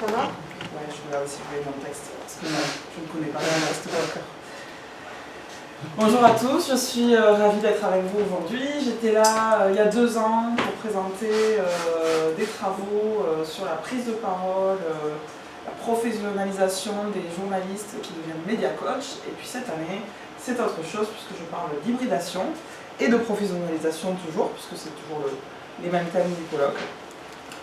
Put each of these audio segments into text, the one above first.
Ça va? Ouais, je regarde si vous voulez mon texte, parce que je ne connais pas le texte par cœur. Bonjour à tous, je suis ravie d'être avec vous aujourd'hui. J'étais là il y a 2 ans pour présenter des travaux sur la prise de parole, la professionnalisation des journalistes qui deviennent média coach. Et puis cette année, c'est autre chose puisque je parle d'hybridation et de professionnalisation toujours, puisque c'est toujours les mêmes thèmes du colloque.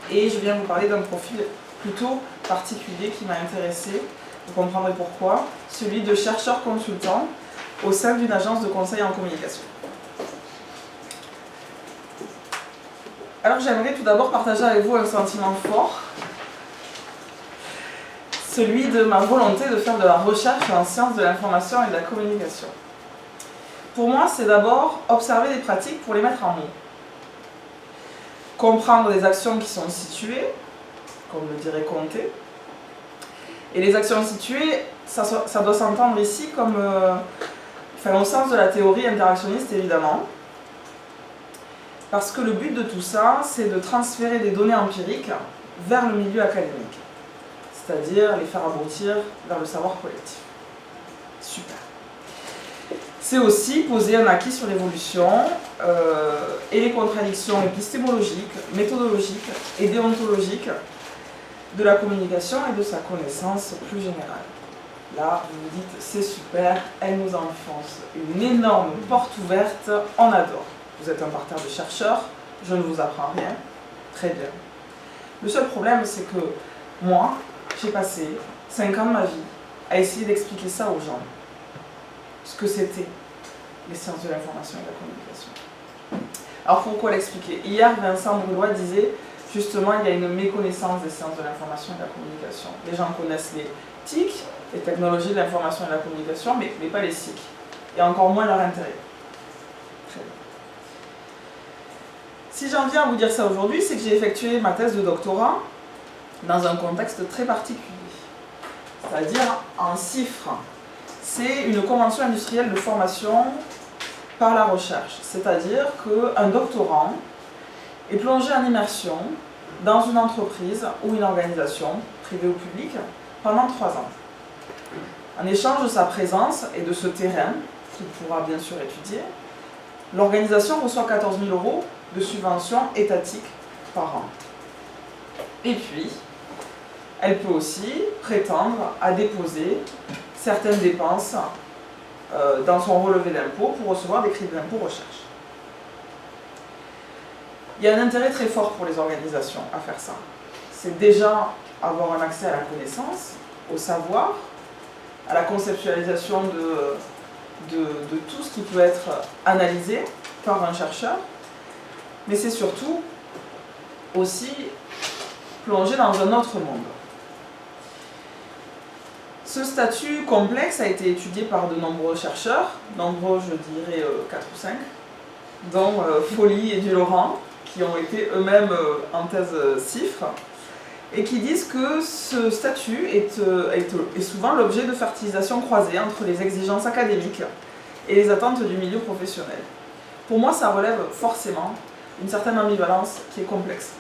Et je viens vous parler d'un profil plutôt particulier qui m'a intéressée, vous comprendrez pourquoi, celui de chercheur consultant au sein d'une agence de conseil en communication. Alors j'aimerais tout d'abord partager avec vous un sentiment fort, celui de ma volonté de faire de la recherche en sciences de l'information et de la communication. Pour moi, c'est d'abord observer des pratiques pour les mettre en mots. Comprendre des actions qui sont situées, comme le dirait Comté. Et les actions situées, ça doit s'entendre ici comme, au sens de la théorie interactionniste évidemment, parce que le but de tout ça, c'est de transférer des données empiriques vers le milieu académique, c'est-à-dire les faire aboutir vers le savoir collectif. Super. C'est aussi poser un acquis sur l'évolution et les contradictions épistémologiques, méthodologiques et déontologiques de la communication et de sa connaissance plus générale. Là, vous vous dites, c'est super, elle nous enfonce une énorme porte ouverte, on adore. Vous êtes un parterre de chercheurs, je ne vous apprends rien, très bien. Le seul problème, c'est que moi, j'ai passé 5 ans de ma vie à essayer d'expliquer ça aux gens. Ce que c'était les sciences de l'information et de la communication. Alors pourquoi l'expliquer? Hier, Vincent Brulois disait, justement, il y a une méconnaissance des sciences de l'information et de la communication. Les gens connaissent les TIC, les technologies de l'information et de la communication, mais pas les SIC. Et encore moins leur intérêt. Très bien. Si j'en viens à vous dire ça aujourd'hui, c'est que j'ai effectué ma thèse de doctorat dans un contexte très particulier. C'est-à-dire en CIFRE. C'est une convention industrielle de formation par la recherche. C'est-à-dire qu'un doctorant est plongé en immersion dans une entreprise ou une organisation, privée ou publique, pendant 3 ans. En échange de sa présence et de ce terrain, qu'il pourra bien sûr étudier, l'organisation reçoit 14 000 € de subventions étatiques par an. Et puis, elle peut aussi prétendre à déposer certaines dépenses dans son relevé d'impôt pour recevoir des crédits d'impôt recherche. Il y a un intérêt très fort pour les organisations à faire ça. C'est déjà avoir un accès à la connaissance, au savoir, à la conceptualisation de tout ce qui peut être analysé par un chercheur, mais c'est surtout aussi plonger dans un autre monde. Ce statut complexe a été étudié par de nombreux chercheurs, nombreux je dirais 4 ou 5, dont Folly et Dulaurent, qui ont été eux-mêmes en thèse CIFRE, et qui disent que ce statut est souvent l'objet de fertilisation croisée entre les exigences académiques et les attentes du milieu professionnel. Pour moi, ça relève forcément une certaine ambivalence qui est complexe.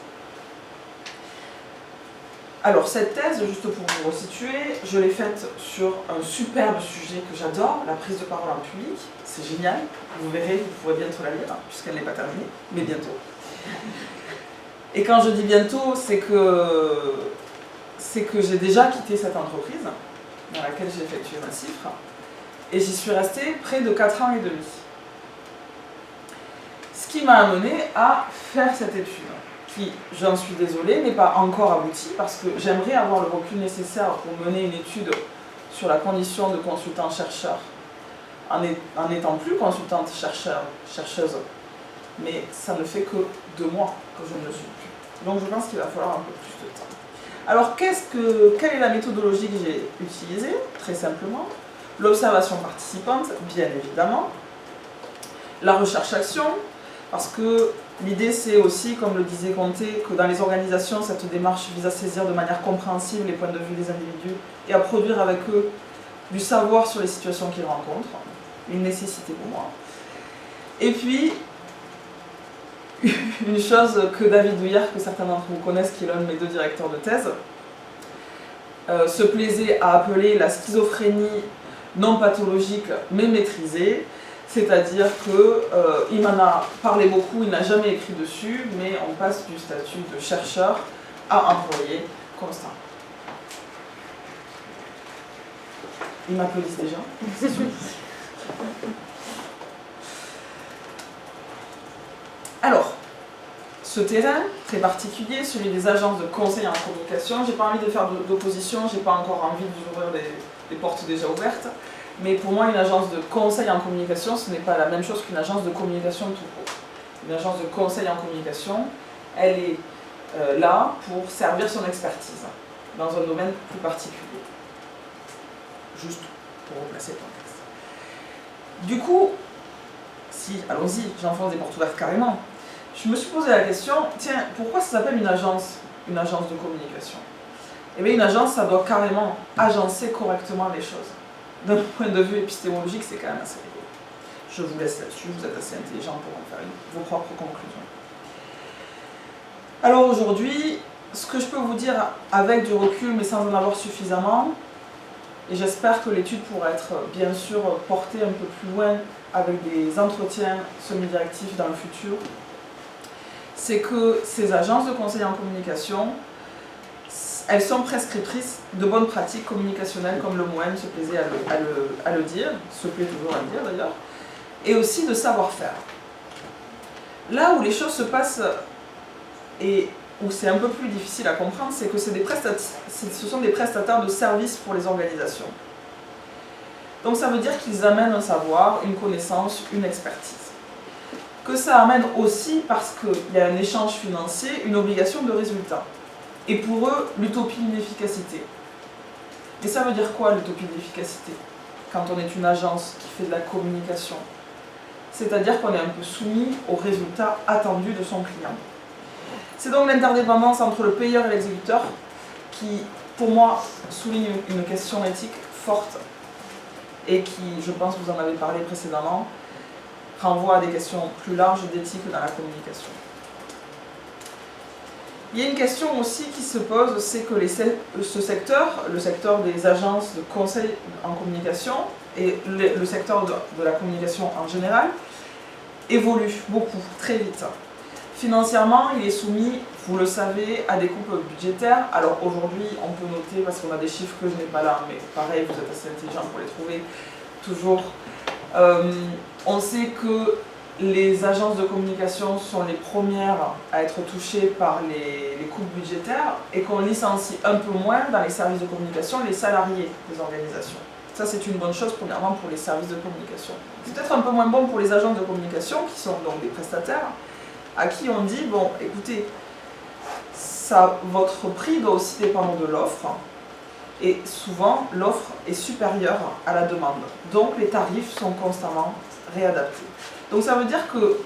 Alors, cette thèse, juste pour vous resituer, je l'ai faite sur un superbe sujet que j'adore, la prise de parole en public. C'est génial, vous verrez, vous pourrez bientôt la lire, puisqu'elle n'est pas terminée, mais bientôt. Et quand je dis bientôt, c'est que j'ai déjà quitté cette entreprise dans laquelle j'ai effectué ma CIFRE et j'y suis restée près de 4 ans et demi. Ce qui m'a amené à faire cette étude, qui, j'en suis désolée, n'est pas encore aboutie parce que j'aimerais avoir le recul nécessaire pour mener une étude sur la condition de consultant-chercheur en n'étant plus consultante-chercheuse. Mais ça ne fait que 2 mois que je ne le suis plus. Donc je pense qu'il va falloir un peu plus de temps. Alors quelle est la méthodologie que j'ai utilisée? Très simplement, l'observation participante, bien évidemment, la recherche-action, parce que l'idée c'est aussi, comme le disait Comté, que dans les organisations, cette démarche vise à saisir de manière compréhensible les points de vue des individus et à produire avec eux du savoir sur les situations qu'ils rencontrent, une nécessité pour moi. Et puis, une chose que David Douillard, que certains d'entre vous connaissent, qui est l'un de mes 2 directeurs de thèse, se plaisait à appeler la schizophrénie non pathologique mais maîtrisée, c'est-à-dire qu'il m'en a parlé beaucoup, il n'a jamais écrit dessus, mais on passe du statut de chercheur à employé constant. Ils m'applaudissent déjà, c'est sûr. Alors, ce terrain très particulier, celui des agences de conseil en communication, j'ai pas envie de faire d'opposition, j'ai pas encore envie de vous ouvrir des portes déjà ouvertes, mais pour moi une agence de conseil en communication, ce n'est pas la même chose qu'une agence de communication tout court. Une agence de conseil en communication, elle est là pour servir son expertise dans un domaine plus particulier. Juste pour replacer le contexte. Du coup, si, allons-y, j'enfonce des portes ouvertes carrément. Je me suis posé la question, tiens, pourquoi ça s'appelle une agence de communication? Eh bien, une agence, ça doit carrément agencer correctement les choses. D'un point de vue épistémologique, c'est quand même assez rigolo. Je vous laisse là-dessus, vous êtes assez intelligent pour en faire vos propres conclusions. Alors aujourd'hui, ce que je peux vous dire avec du recul, mais sans en avoir suffisamment, et j'espère que l'étude pourra être bien sûr portée un peu plus loin avec des entretiens semi-directifs dans le futur, c'est que ces agences de conseil en communication, elles sont prescriptrices de bonnes pratiques communicationnelles, comme le mot M se plaisait à le dire, se plaît toujours à le dire d'ailleurs, et aussi de savoir-faire. Là où les choses se passent et où c'est un peu plus difficile à comprendre, c'est que ce sont des prestataires de services pour les organisations. Donc ça veut dire qu'ils amènent un savoir, une connaissance, une expertise. Que ça amène aussi parce qu'il y a un échange financier, une obligation de résultat. Et pour eux, l'utopie de l'efficacité. Et ça veut dire quoi l'utopie de l'efficacité quand on est une agence qui fait de la communication? C'est-à-dire qu'on est un peu soumis aux résultats attendus de son client. C'est donc l'interdépendance entre le payeur et l'exécuteur qui, pour moi, souligne une question éthique forte et qui, je pense que vous en avez parlé précédemment, renvoie à des questions plus larges d'éthique dans la communication. Il y a une question aussi qui se pose, c'est que ce secteur, le secteur des agences de conseil en communication et le secteur de la communication en général, évolue beaucoup, très vite. Financièrement, il est soumis, vous le savez, à des coupes budgétaires. Alors aujourd'hui, on peut noter, parce qu'on a des chiffres que je n'ai pas là, mais pareil, vous êtes assez intelligent pour les trouver, toujours. On sait que les agences de communication sont les premières à être touchées par les coupes budgétaires et qu'on licencie un peu moins dans les services de communication les salariés des organisations. Ça, c'est une bonne chose, premièrement, pour les services de communication. C'est peut-être un peu moins bon pour les agences de communication, qui sont donc des prestataires, à qui on dit, bon, écoutez, votre prix doit aussi dépendre de l'offre, et souvent, l'offre est supérieure à la demande. Donc, les tarifs sont constamment réadaptés. Donc, ça veut dire que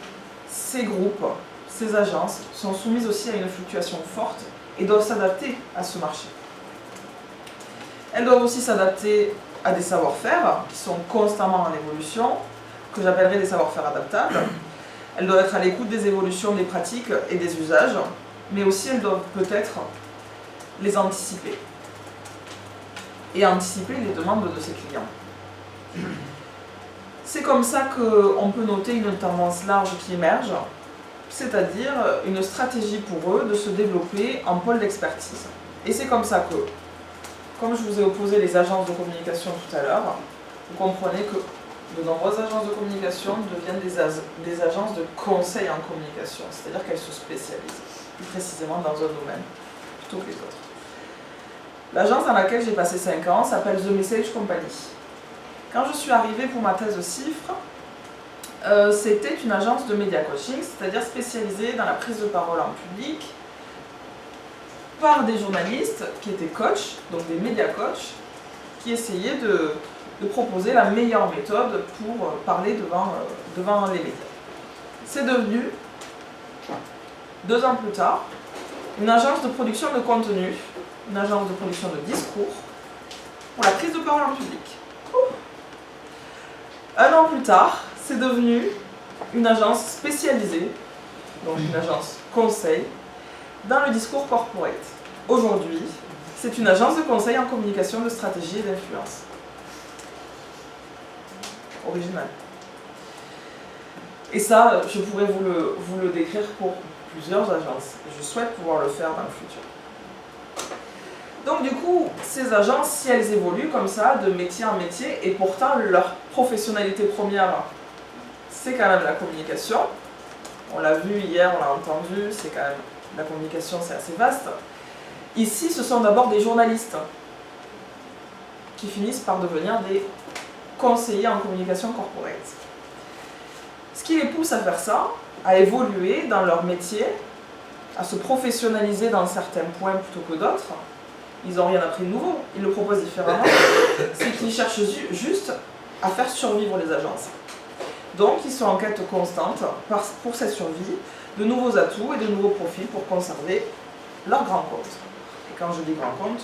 ces groupes, ces agences, sont soumises aussi à une fluctuation forte et doivent s'adapter à ce marché. Elles doivent aussi s'adapter à des savoir-faire qui sont constamment en évolution, que j'appellerais des savoir-faire adaptables. Elles doivent être à l'écoute des évolutions des pratiques et des usages, mais aussi elles doivent peut-être les anticiper. Et anticiper les demandes de ses clients. C'est comme ça qu'on peut noter une tendance large qui émerge, c'est-à-dire une stratégie pour eux de se développer en pôle d'expertise. Et c'est comme ça que, comme je vous ai opposé les agences de communication tout à l'heure, vous comprenez que de nombreuses agences de communication deviennent des agences de conseil en communication, c'est-à-dire qu'elles se spécialisent plus précisément dans un domaine plutôt que les autres. L'agence dans laquelle j'ai passé 5 ans s'appelle The Message Company. Quand je suis arrivée pour ma thèse de CIFRE, c'était une agence de média coaching, c'est-à-dire spécialisée dans la prise de parole en public par des journalistes qui étaient coachs, donc des média coachs, qui essayaient de proposer la meilleure méthode pour parler devant les médias. C'est devenu, 2 ans plus tard, une agence de production de contenu, une agence de production de discours pour la prise de parole en public. 1 an plus tard, c'est devenu une agence spécialisée, donc une agence conseil, dans le discours corporate. Aujourd'hui, C'est une agence de conseil en communication, de stratégie et d'influence. Original. Et ça, je pourrais vous le décrire pour plusieurs agences. Je souhaite pouvoir le faire dans le futur. Donc du coup, ces agences, si elles évoluent comme ça, de métier en métier, et pourtant leur professionnalité première, c'est quand même la communication. On l'a vu hier, on l'a entendu, c'est quand même, la communication c'est assez vaste. Ici, ce sont d'abord des journalistes qui finissent par devenir des conseillers en communication corporate. Ce qui les pousse à faire ça, à évoluer dans leur métier, à se professionnaliser dans certains points plutôt que d'autres. Ils n'ont rien appris de nouveau, ils le proposent différemment. C'est qu'ils cherchent juste à faire survivre les agences. Donc ils sont en quête constante, pour cette survie, de nouveaux atouts et de nouveaux profils pour conserver leur grand compte. Et quand je dis grand compte,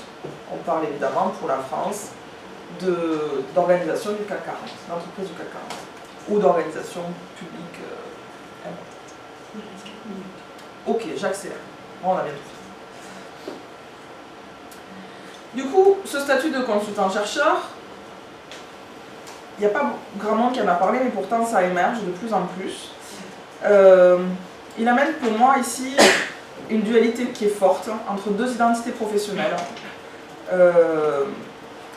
on parle évidemment pour la France d'organisation du CAC 40, d'entreprise du CAC 40, ou d'organisation publique importante. Ok, j'accélère. On a bien tout. Du coup, ce statut de consultant-chercheur, il n'y a pas grand monde qui en a parlé, mais pourtant ça émerge de plus en plus. Il amène pour moi ici une dualité qui est forte entre deux identités professionnelles,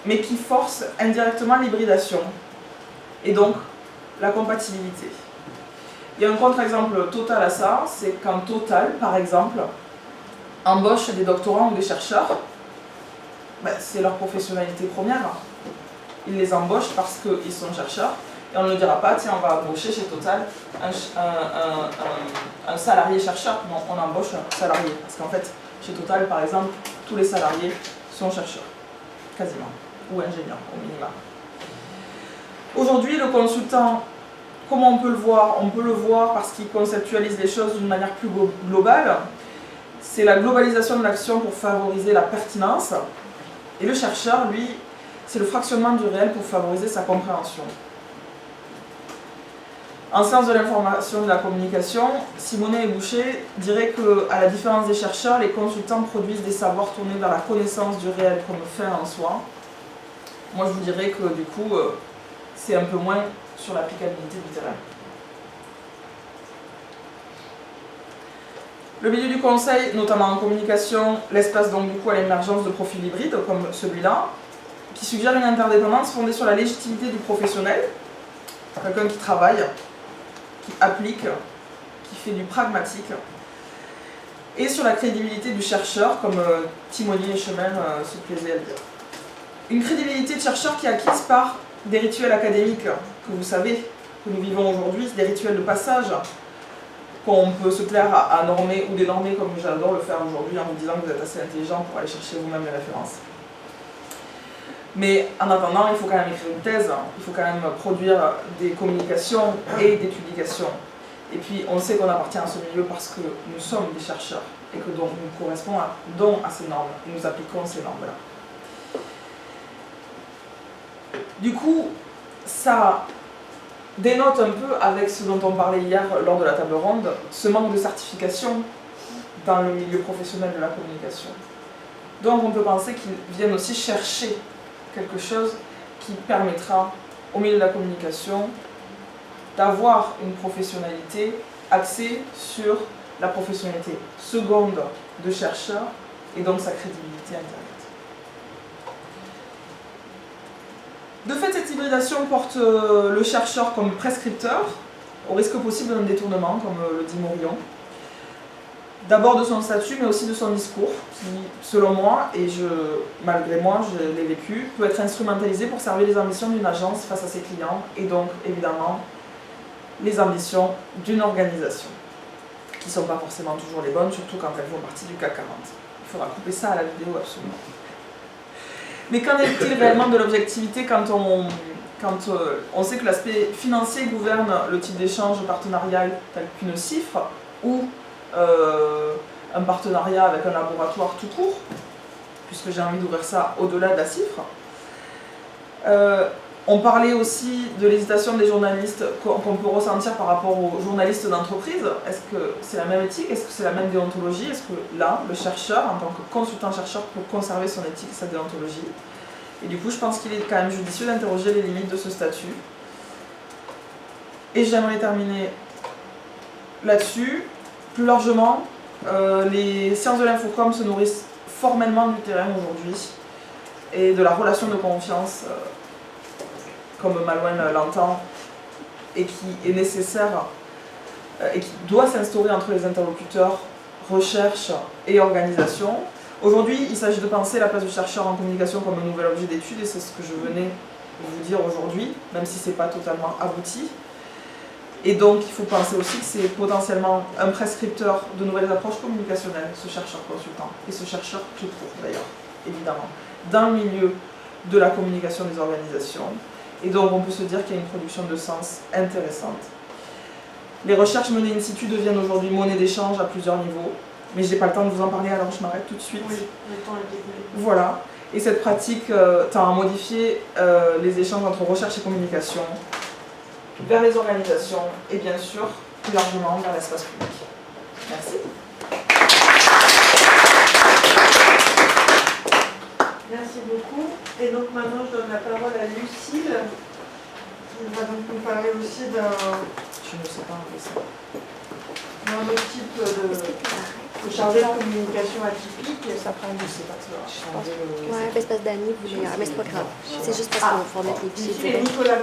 mais qui force indirectement l'hybridation et donc la compatibilité. Il y a un contre-exemple total à ça, c'est quand Total, par exemple, embauche des doctorants ou des chercheurs. C'est leur professionnalité première. Ils les embauchent parce qu'ils sont chercheurs et on ne dira pas, tiens, on va embaucher chez Total un salarié chercheur. Non, on embauche un salarié parce qu'en fait, chez Total, par exemple, tous les salariés sont chercheurs, quasiment, ou ingénieurs au minimum. Aujourd'hui, le consultant, comment on peut le voir? On peut le voir parce qu'il conceptualise les choses d'une manière plus globale. C'est la globalisation de l'action pour favoriser la pertinence. Et le chercheur, lui, c'est le fractionnement du réel pour favoriser sa compréhension. En sciences de l'information et de la communication, Simonet et Boucher diraient qu'à la différence des chercheurs, les consultants produisent des savoirs tournés vers la connaissance du réel comme fin en soi. Moi, je vous dirais que du coup, c'est un peu moins sur l'applicabilité du terrain. Le milieu du conseil, notamment en communication, laisse place donc du coup à l'émergence de profils hybrides comme celui-là, qui suggère une interdépendance fondée sur la légitimité du professionnel, quelqu'un qui travaille, qui applique, qui fait du pragmatique, et sur la crédibilité du chercheur, comme Timonier et Chemin se plaisaient à le dire. Une crédibilité de chercheur qui est acquise par des rituels académiques que vous savez, que nous vivons aujourd'hui, des rituels de passage, qu'on peut se plaire à normer ou dénormer comme j'adore le faire aujourd'hui en vous disant que vous êtes assez intelligent pour aller chercher vous-même les références. Mais en attendant, il faut quand même écrire une thèse, il faut quand même produire des communications et des publications. Et puis on sait qu'on appartient à ce milieu parce que nous sommes des chercheurs et que donc nous correspondons à ces normes et nous appliquons ces normes-là. Du coup, ça dénote un peu avec ce dont on parlait hier lors de la table ronde, ce manque de certification dans le milieu professionnel de la communication. Donc on peut penser qu'ils viennent aussi chercher quelque chose qui permettra au milieu de la communication d'avoir une professionnalité axée sur la professionnalité seconde de chercheur et donc sa crédibilité indirecte. De fait, cette hybridation porte le chercheur comme prescripteur, au risque possible d'un détournement, comme le dit Morillon. D'abord de son statut, mais aussi de son discours, qui, selon moi, et malgré moi, je l'ai vécu, peut être instrumentalisé pour servir les ambitions d'une agence face à ses clients, et donc, évidemment, les ambitions d'une organisation, qui ne sont pas forcément toujours les bonnes, surtout quand elles font partie du CAC 40. Il faudra couper ça à la vidéo, absolument. Mais qu'en est-il réellement de l'objectivité quand on sait que l'aspect financier gouverne le type d'échange partenarial tel qu'une cifre ou un partenariat avec un laboratoire tout court, puisque j'ai envie d'ouvrir ça au-delà de la cifre. On parlait aussi de l'hésitation des journalistes qu'on peut ressentir par rapport aux journalistes d'entreprise. Est-ce que c'est la même éthique? Est-ce que c'est la même déontologie? Est-ce que là, le chercheur, en tant que consultant-chercheur, peut conserver son éthique et sa déontologie? Et du coup, je pense qu'il est quand même judicieux d'interroger les limites de ce statut. Et j'aimerais terminer là-dessus. Plus largement, les sciences de l'infocom se nourrissent formellement du terrain aujourd'hui et de la relation de confiance comme Malouine l'entend, et qui est nécessaire et qui doit s'instaurer entre les interlocuteurs, recherche et organisation. Aujourd'hui, il s'agit de penser la place du chercheur en communication comme un nouvel objet d'étude, et c'est ce que je venais vous dire aujourd'hui, même si ce n'est pas totalement abouti. Et donc, il faut penser aussi que c'est potentiellement un prescripteur de nouvelles approches communicationnelles, ce chercheur consultant, et ce chercheur tout court d'ailleurs, évidemment, dans le milieu de la communication des organisations. Et donc on peut se dire qu'il y a une production de sens intéressante. Les recherches menées in situ deviennent aujourd'hui monnaie d'échange à plusieurs niveaux, mais je n'ai pas le temps de vous en parler, alors je m'arrête tout de suite. Oui, le temps est découlé. Voilà, et cette pratique tend à modifier les échanges entre recherche et communication vers les organisations et bien sûr, plus largement, vers l'espace public. Merci. Merci beaucoup. Et donc maintenant, je donne la parole à Lucille, qui va donc nous parler aussi d'un autre type de chargé de communication atypique. Ça prend je sais pas, tu vas changer le... Ouais, parce que Dani voulait... Mais c'est pas grave. C'est juste parce qu'on va mettre les fichiers. Nicolas.